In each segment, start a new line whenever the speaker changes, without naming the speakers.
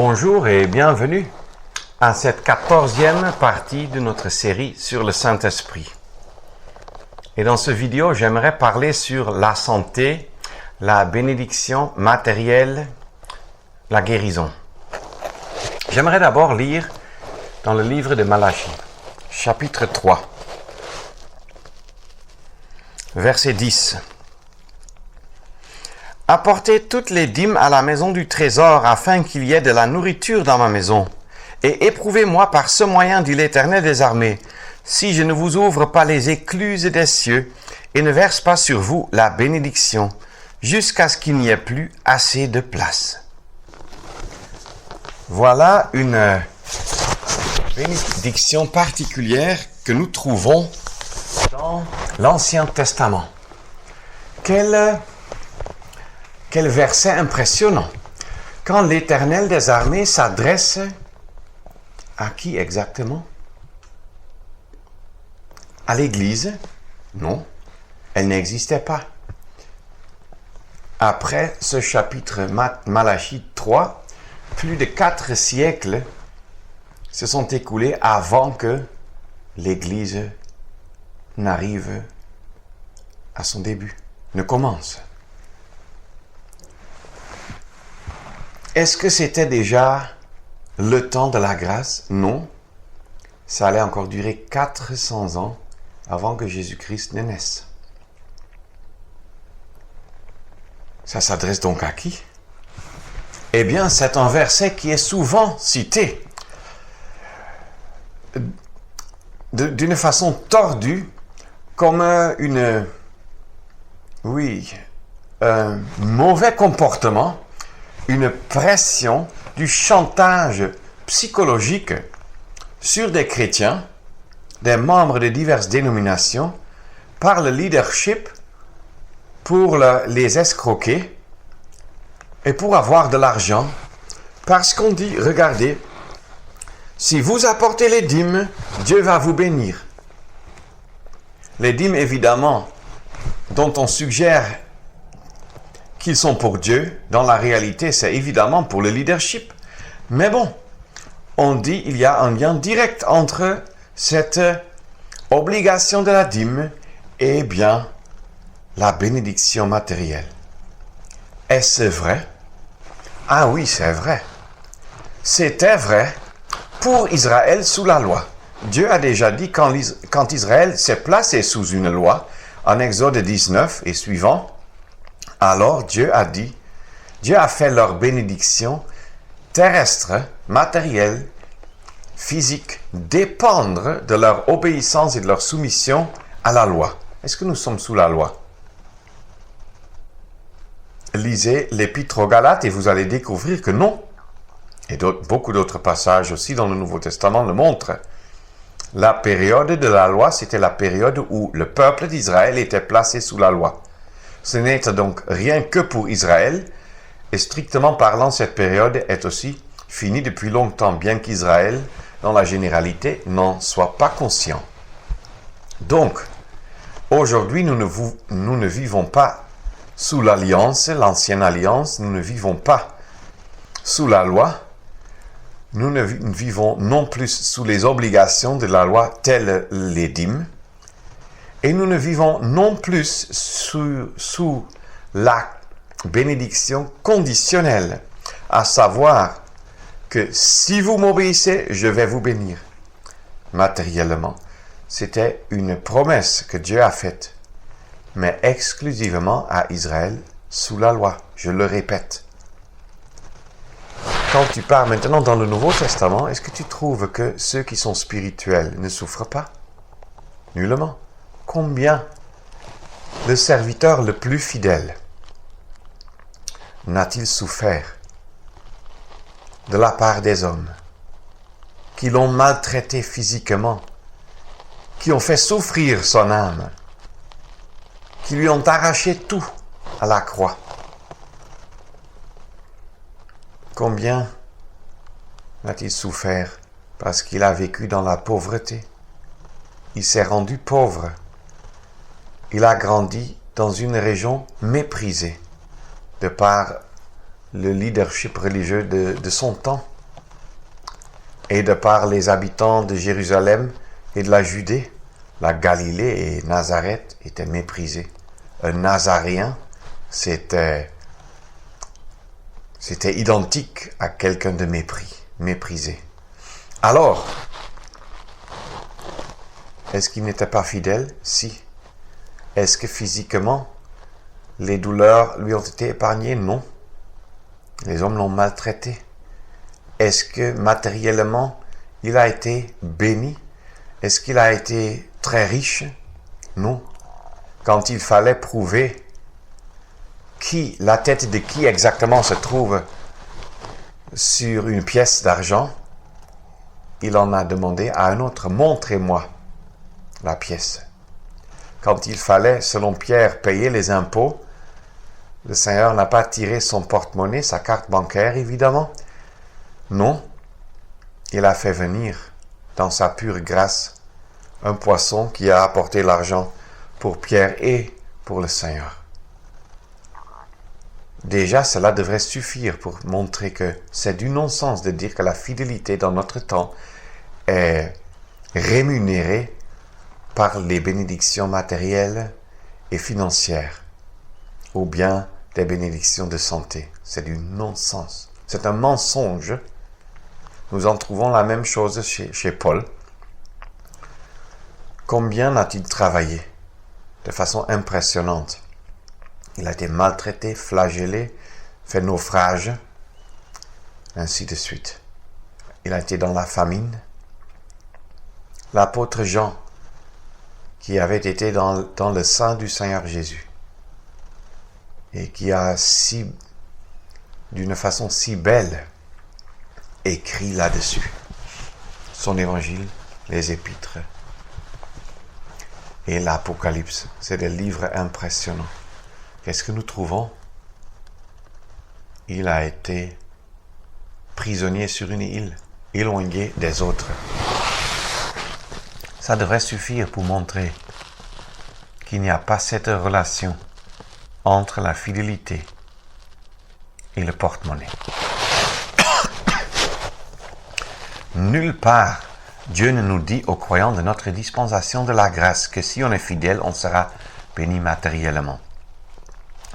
Bonjour et bienvenue à cette 14e partie de notre série sur le Saint-Esprit. Et dans cette vidéo, j'aimerais parler sur la santé, la bénédiction matérielle, la guérison. J'aimerais d'abord lire dans le livre de Malachie, chapitre 3, verset 10. Apportez toutes les dîmes à la maison du trésor, afin qu'il y ait de la nourriture dans ma maison. Et éprouvez-moi par ce moyen, dit l'Éternel des armées, si je ne vous ouvre pas les écluses des cieux et ne verse pas sur vous la bénédiction, jusqu'à ce qu'il n'y ait plus assez de place. Voilà une bénédiction particulière que nous trouvons dans l'Ancien Testament. Quel verset impressionnant! Quand l'Éternel des armées s'adresse à qui exactement? À l'Église? Non, elle n'existait pas. Après ce chapitre Malachie 3, plus de 4 siècles se sont écoulés avant que l'Église n'arrive à son début, ne commence. Est-ce que c'était déjà le temps de la grâce? Non. Ça allait encore durer 400 ans avant que Jésus-Christ ne naisse. Ça s'adresse donc à qui? Eh bien, c'est un verset qui est souvent cité d'une façon tordue comme un mauvais comportement, une pression, du chantage psychologique sur des chrétiens, des membres de diverses dénominations, par le leadership pour les escroquer et pour avoir de l'argent, parce qu'on dit, regardez, si vous apportez les dîmes, Dieu va vous bénir. Les dîmes, évidemment, dont on suggère qu'ils sont pour Dieu, dans la réalité, c'est évidemment pour le leadership. Mais bon, on dit qu'il y a un lien direct entre cette obligation de la dîme et bien la bénédiction matérielle. Est-ce vrai? Ah oui, c'est vrai. C'était vrai pour Israël sous la loi. Dieu a déjà dit quand Israël s'est placé sous une loi, en Exode 19 et suivant, alors Dieu a fait leur bénédiction terrestre, matérielle, physique, dépendre de leur obéissance et de leur soumission à la loi. Est-ce que nous sommes sous la loi? Lisez l'Épître aux Galates et vous allez découvrir que non. Et beaucoup d'autres passages aussi dans le Nouveau Testament le montrent. La période de la loi, c'était la période où le peuple d'Israël était placé sous la loi. Ce n'est donc rien que pour Israël, et strictement parlant, cette période est aussi finie depuis longtemps, bien qu'Israël, dans la généralité, n'en soit pas conscient. Donc, aujourd'hui, nous ne vivons pas sous l'alliance, l'ancienne alliance, nous ne vivons pas sous la loi, nous ne vivons non plus sous les obligations de la loi telles les dîmes, et nous ne vivons non plus sous la bénédiction conditionnelle, à savoir que si vous m'obéissez, je vais vous bénir matériellement. C'était une promesse que Dieu a faite, mais exclusivement à Israël sous la loi, je le répète. Quand tu pars maintenant dans le Nouveau Testament, est-ce que tu trouves que ceux qui sont spirituels ne souffrent pas? Nullement. Combien le serviteur le plus fidèle n'a-t-il souffert de la part des hommes qui l'ont maltraité physiquement, qui ont fait souffrir son âme, qui lui ont arraché tout à la croix? Combien n'a-t-il souffert parce qu'il a vécu dans la pauvreté? Il s'est rendu pauvre. Il a grandi dans une région méprisée de par le leadership religieux de son temps. Et de par les habitants de Jérusalem et de la Judée, la Galilée et Nazareth étaient méprisés. Un Nazaréen, c'était identique à quelqu'un de méprisé. Alors, est-ce qu'il n'était pas fidèle? Si. Est-ce que physiquement, les douleurs lui ont été épargnées? Non. Les hommes l'ont maltraité. Est-ce que matériellement, il a été béni? Est-ce qu'il a été très riche? Non. Quand il fallait prouver la tête de qui exactement se trouve sur une pièce d'argent, il en a demandé à un autre, montrez-moi la pièce. Quand il fallait, selon Pierre, payer les impôts, le Seigneur n'a pas tiré son porte-monnaie, sa carte bancaire évidemment. Non, il a fait venir dans sa pure grâce un poisson qui a apporté l'argent pour Pierre et pour le Seigneur. Déjà, cela devrait suffire pour montrer que c'est du non-sens de dire que la fidélité dans notre temps est rémunérée par les bénédictions matérielles et financières, ou bien des bénédictions de santé. C'est du non-sens. C'est un mensonge. Nous en trouvons la même chose chez Paul. Combien a-t-il travaillé de façon impressionnante? Il a été maltraité, flagellé, fait naufrage, ainsi de suite. Il a été dans la famine. L'apôtre Jean, qui avait été dans le sein du Seigneur Jésus, et qui a d'une façon si belle, écrit là-dessus son évangile, les épîtres et l'Apocalypse. C'est des livres impressionnants. Qu'est-ce que nous trouvons? Il a été prisonnier sur une île, éloigné des autres. Ça devrait suffire pour montrer qu'il n'y a pas cette relation entre la fidélité et le porte-monnaie. Nulle part, Dieu ne nous dit aux croyants de notre dispensation de la grâce que si on est fidèle, on sera béni matériellement.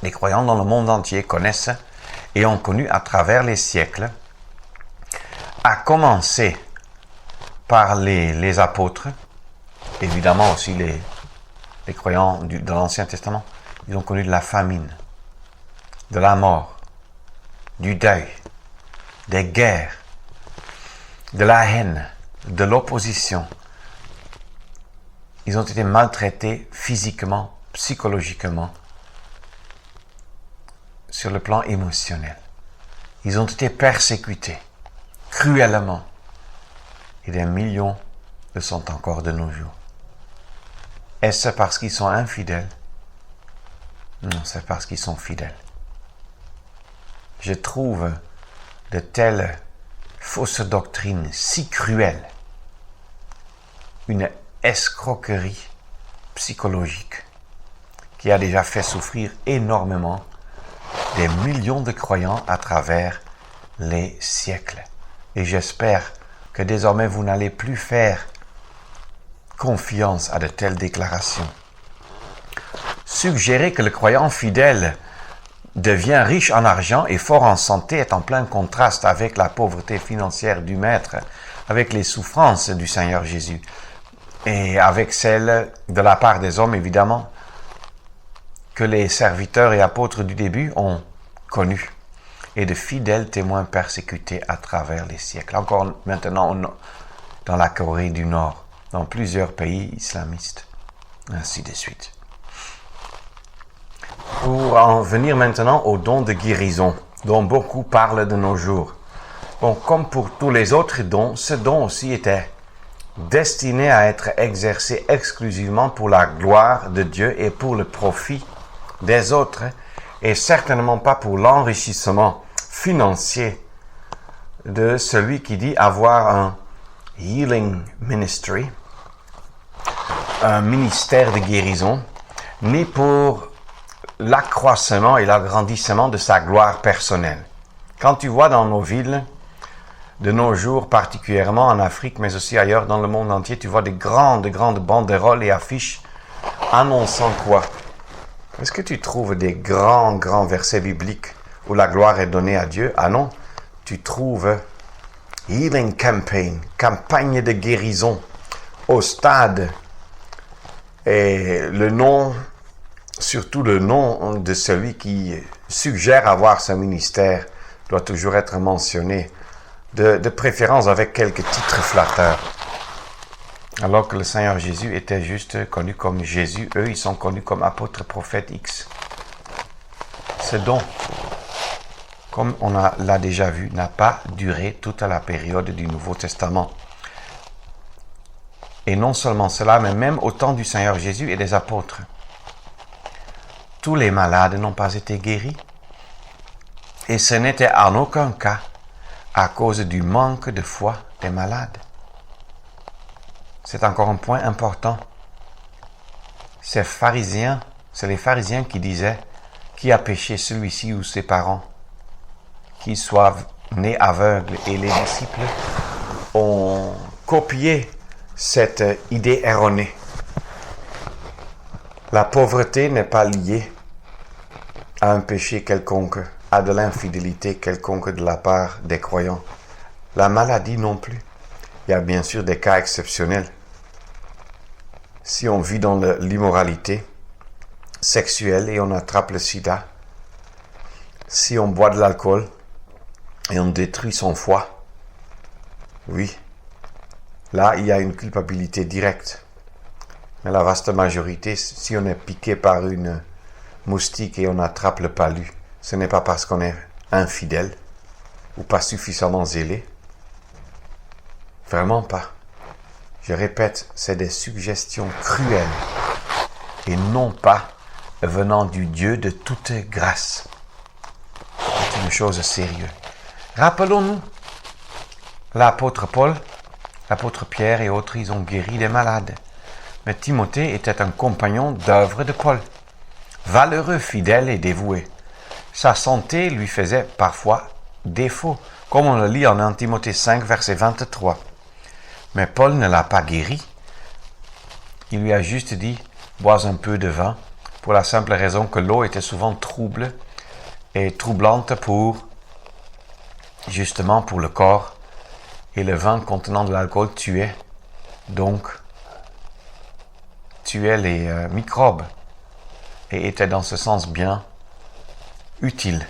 Les croyants dans le monde entier connaissent et ont connu à travers les siècles, à commencer par les apôtres, évidemment aussi les croyants de l'Ancien Testament, ils ont connu de la famine, de la mort, du deuil, des guerres, de la haine, de l'opposition. Ils ont été maltraités physiquement, psychologiquement, sur le plan émotionnel. Ils ont été persécutés cruellement. Et des millions le sont encore de nos jours. Est-ce parce qu'ils sont infidèles? Non, c'est parce qu'ils sont fidèles. Je trouve de telles fausses doctrines si cruelles, une escroquerie psychologique qui a déjà fait souffrir énormément des millions de croyants à travers les siècles. Et j'espère que désormais vous n'allez plus faire confiance à de telles déclarations. Suggérer que le croyant fidèle devient riche en argent et fort en santé est en plein contraste avec la pauvreté financière du Maître, avec les souffrances du Seigneur Jésus et avec celles de la part des hommes, évidemment, que les serviteurs et apôtres du début ont connues, et de fidèles témoins persécutés à travers les siècles. Encore maintenant dans la Corée du Nord, dans plusieurs pays islamistes, ainsi de suite. Pour en venir maintenant au don de guérison, dont beaucoup parlent de nos jours. Bon, comme pour tous les autres dons, ce don aussi était destiné à être exercé exclusivement pour la gloire de Dieu et pour le profit des autres, et certainement pas pour l'enrichissement financier de celui qui dit avoir un healing ministry, un ministère de guérison, ni pour l'accroissement et l'agrandissement de sa gloire personnelle. Quand tu vois dans nos villes, de nos jours, particulièrement en Afrique, mais aussi ailleurs dans le monde entier, tu vois des grandes banderoles et affiches annonçant quoi? Est-ce que tu trouves des grands versets bibliques où la gloire est donnée à Dieu? Ah non, tu trouves Healing Campaign, campagne de guérison au stade. Et le nom, surtout le nom de celui qui suggère avoir ce ministère, doit toujours être mentionné, de préférence avec quelques titres flatteurs. Alors que le Seigneur Jésus était juste connu comme Jésus, eux, ils sont connus comme apôtres, prophètes X. Ce don, comme on l'a déjà vu, n'a pas duré toute la période du Nouveau Testament. Et non seulement cela, mais même au temps du Seigneur Jésus et des apôtres. Tous les malades n'ont pas été guéris. Et ce n'était en aucun cas à cause du manque de foi des malades. C'est encore un point important. C'est les pharisiens qui disaient « Qui a péché, celui-ci ou ses parents ?» Qu'ils soient nés aveugles. Et les disciples ont copié cette idée erronée. La pauvreté n'est pas liée à un péché quelconque, à de l'infidélité quelconque de la part des croyants. La maladie non plus. Il y a bien sûr des cas exceptionnels. Si on vit dans l'immoralité sexuelle et on attrape le sida, si on boit de l'alcool et on détruit son foie, oui, là il y a une culpabilité directe. Mais la vaste majorité, si on est piqué par une moustique et on attrape le palu, ce n'est pas parce qu'on est infidèle ou pas suffisamment zélé. Vraiment pas. Je répète, c'est des suggestions cruelles et non pas venant du Dieu de toute grâce. C'est une chose sérieuse. Rappelons-nous, l'apôtre Paul, l'apôtre Pierre et autres, ils ont guéri des malades. Mais Timothée était un compagnon d'œuvre de Paul, valeureux, fidèle et dévoué. Sa santé lui faisait parfois défaut, comme on le lit en 1 Timothée 5, verset 23. Mais Paul ne l'a pas guéri. Il lui a juste dit « Bois un peu de vin », pour la simple raison que l'eau était souvent trouble et troublante justement pour le corps, et le vin contenant de l'alcool tuait les microbes et était dans ce sens bien utile.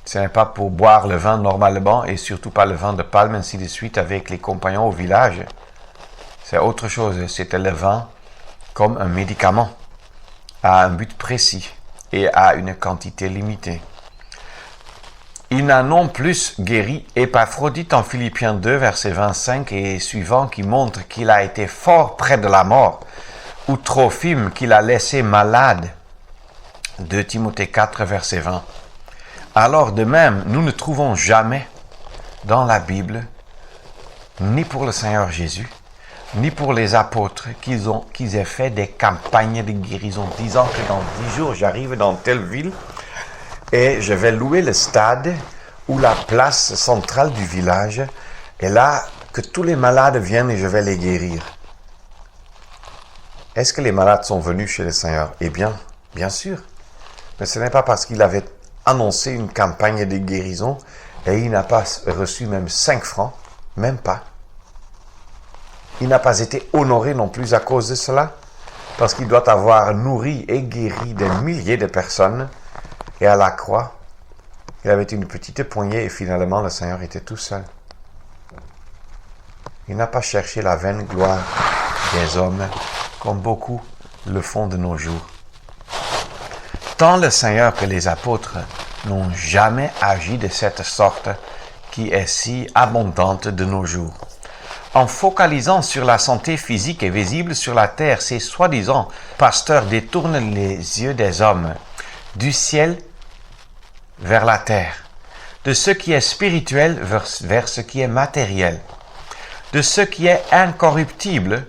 Ce n'est pas pour boire le vin normalement et surtout pas le vin de palme ainsi de suite avec les compagnons au village. C'est autre chose. C'était le vin comme un médicament à un but précis et à une quantité limitée. Il n'a non plus guéri Épaphrodite en Philippiens 2, verset 25 et suivant, qui montre qu'il a été fort près de la mort, ou Trophime qu'il a laissé malade. 2 Timothée 4, verset 20. Alors de même, nous ne trouvons jamais dans la Bible, ni pour le Seigneur Jésus, ni pour les apôtres, qu'ils aient fait des campagnes de guérison, disant que dans 10 jours, j'arrive dans telle ville et je vais louer le stade ou la place centrale du village, et là, que tous les malades viennent et je vais les guérir. Est-ce que les malades sont venus chez le Seigneur? Eh bien, bien sûr. Mais ce n'est pas parce qu'il avait annoncé une campagne de guérison et il n'a pas reçu même 5 francs, même pas. Il n'a pas été honoré non plus à cause de cela, parce qu'il doit avoir nourri et guéri des milliers de personnes, et à la croix, il avait une petite poignée et finalement le Seigneur était tout seul. Il n'a pas cherché la vaine gloire des hommes, comme beaucoup le font de nos jours. Tant le Seigneur que les apôtres n'ont jamais agi de cette sorte qui est si abondante de nos jours. En focalisant sur la santé physique et visible sur la terre, ces soi-disant pasteurs détournent les yeux des hommes du ciel vers la terre, de ce qui est spirituel vers ce qui est matériel, de ce qui est incorruptible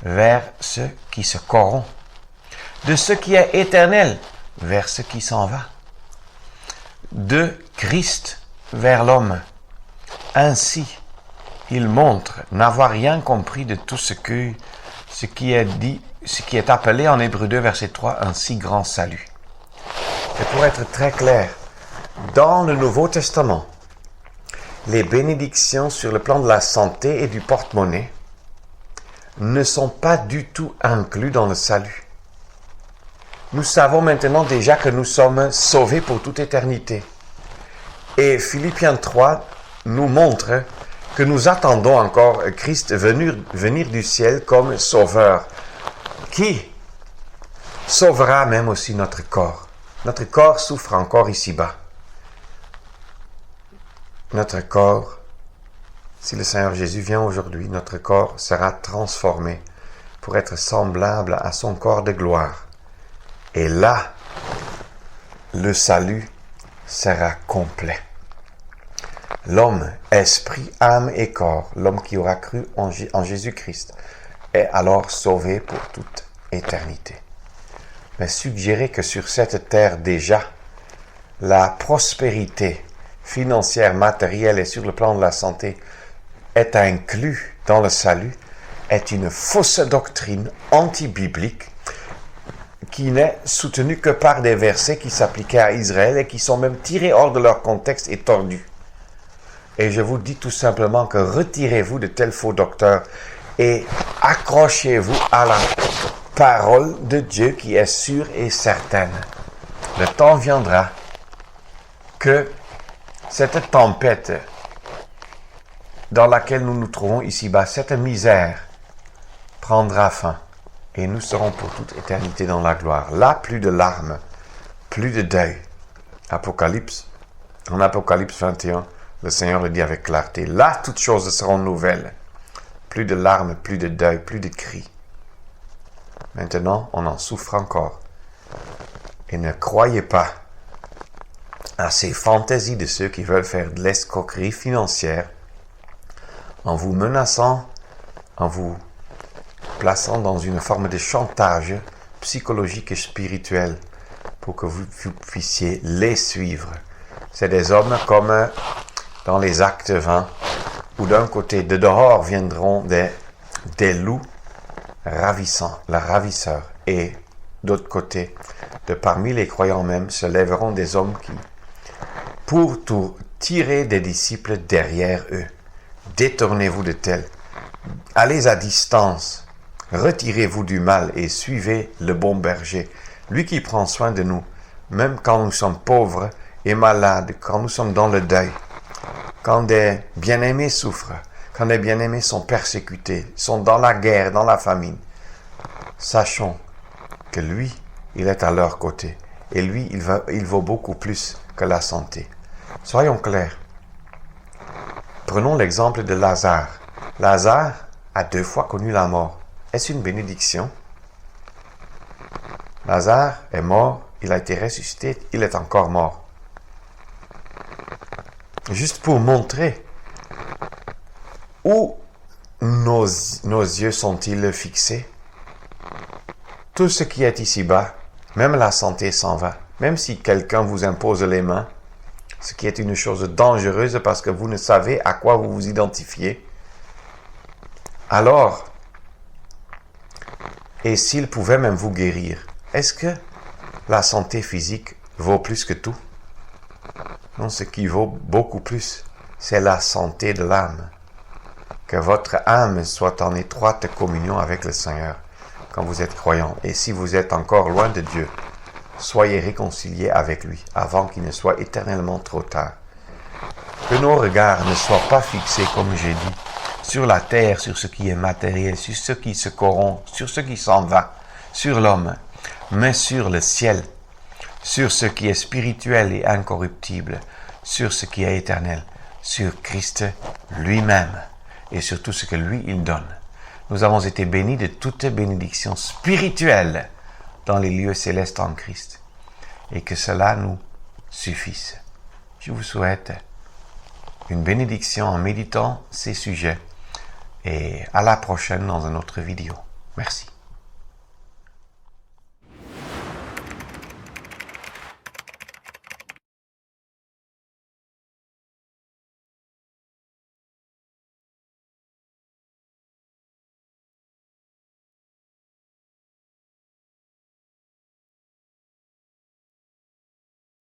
vers ce qui se corrompt, de ce qui est éternel vers ce qui s'en va, de Christ vers l'homme. Ainsi, il montre n'avoir rien compris de tout ce qui est appelé en Hébreux 2, verset 3, un si grand salut. Et pour être très clair, dans le Nouveau Testament, les bénédictions sur le plan de la santé et du porte-monnaie ne sont pas du tout inclus dans le salut. Nous savons maintenant déjà que nous sommes sauvés pour toute éternité. Et Philippiens 3 nous montre que nous attendons encore Christ venir du ciel comme sauveur, qui sauvera même aussi notre corps. Notre corps souffre encore ici-bas. Notre corps, si le Seigneur Jésus vient aujourd'hui, notre corps sera transformé pour être semblable à son corps de gloire. Et là, le salut sera complet. L'homme, esprit, âme et corps, l'homme qui aura cru en Jésus-Christ, est alors sauvé pour toute éternité. Mais suggérer que sur cette terre déjà, la prospérité financière, matérielle et sur le plan de la santé est inclus dans le salut est une fausse doctrine anti-biblique qui n'est soutenue que par des versets qui s'appliquaient à Israël et qui sont même tirés hors de leur contexte et tordus. Et je vous dis tout simplement que retirez-vous de tels faux docteurs et accrochez-vous à la parole de Dieu qui est sûre et certaine. Le temps viendra que cette tempête dans laquelle nous nous trouvons ici-bas, cette misère prendra fin et nous serons pour toute éternité dans la gloire. Là, plus de larmes, plus de deuil. En Apocalypse 21, le Seigneur le dit avec clarté. Là, toutes choses seront nouvelles. Plus de larmes, plus de deuil, plus de cris. Maintenant, on en souffre encore. Et ne croyez pas à ces fantaisies de ceux qui veulent faire de l'escroquerie financière en vous menaçant, en vous plaçant dans une forme de chantage psychologique et spirituel pour que vous puissiez les suivre. C'est des hommes comme dans les Actes 20, où d'un côté de dehors viendront des loups ravissants, la ravisseur, et d'autre côté, de parmi les croyants même, se lèveront des hommes qui, pour tout tirer des disciples derrière eux, détournez-vous de tels, allez à distance, retirez-vous du mal et suivez le bon berger, lui qui prend soin de nous, même quand nous sommes pauvres et malades, quand nous sommes dans le deuil, quand des bien-aimés souffrent, quand des bien-aimés sont persécutés, sont dans la guerre, dans la famine. Sachons que lui, il est à leur côté. Et lui, il vaut beaucoup plus que la santé. Soyons clairs. Prenons l'exemple de Lazare. Lazare a 2 fois connu la mort. Est-ce une bénédiction? Lazare est mort, il a été ressuscité, il est encore mort. Juste pour montrer où nos yeux sont-ils fixés. Tout ce qui est ici-bas, même la santé s'en va. Même si quelqu'un vous impose les mains, ce qui est une chose dangereuse parce que vous ne savez à quoi vous vous identifiez. Alors, et s'il pouvait même vous guérir, est-ce que la santé physique vaut plus que tout? Non, ce qui vaut beaucoup plus, c'est la santé de l'âme. Que votre âme soit en étroite communion avec le Seigneur quand vous êtes croyant. Et si vous êtes encore loin de Dieu, soyez réconciliés avec lui avant qu'il ne soit éternellement trop tard. Que nos regards ne soient pas fixés, comme j'ai dit, sur la terre, sur ce qui est matériel, sur ce qui se corrompt, sur ce qui s'en va, sur l'homme, mais sur le ciel, sur ce qui est spirituel et incorruptible, sur ce qui est éternel, sur Christ lui-même et sur tout ce que lui, il donne. Nous avons été bénis de toute bénédiction spirituelle dans les lieux célestes en Christ et que cela nous suffise. Je vous souhaite une bénédiction en méditant ces sujets et à la prochaine dans une autre vidéo. Merci.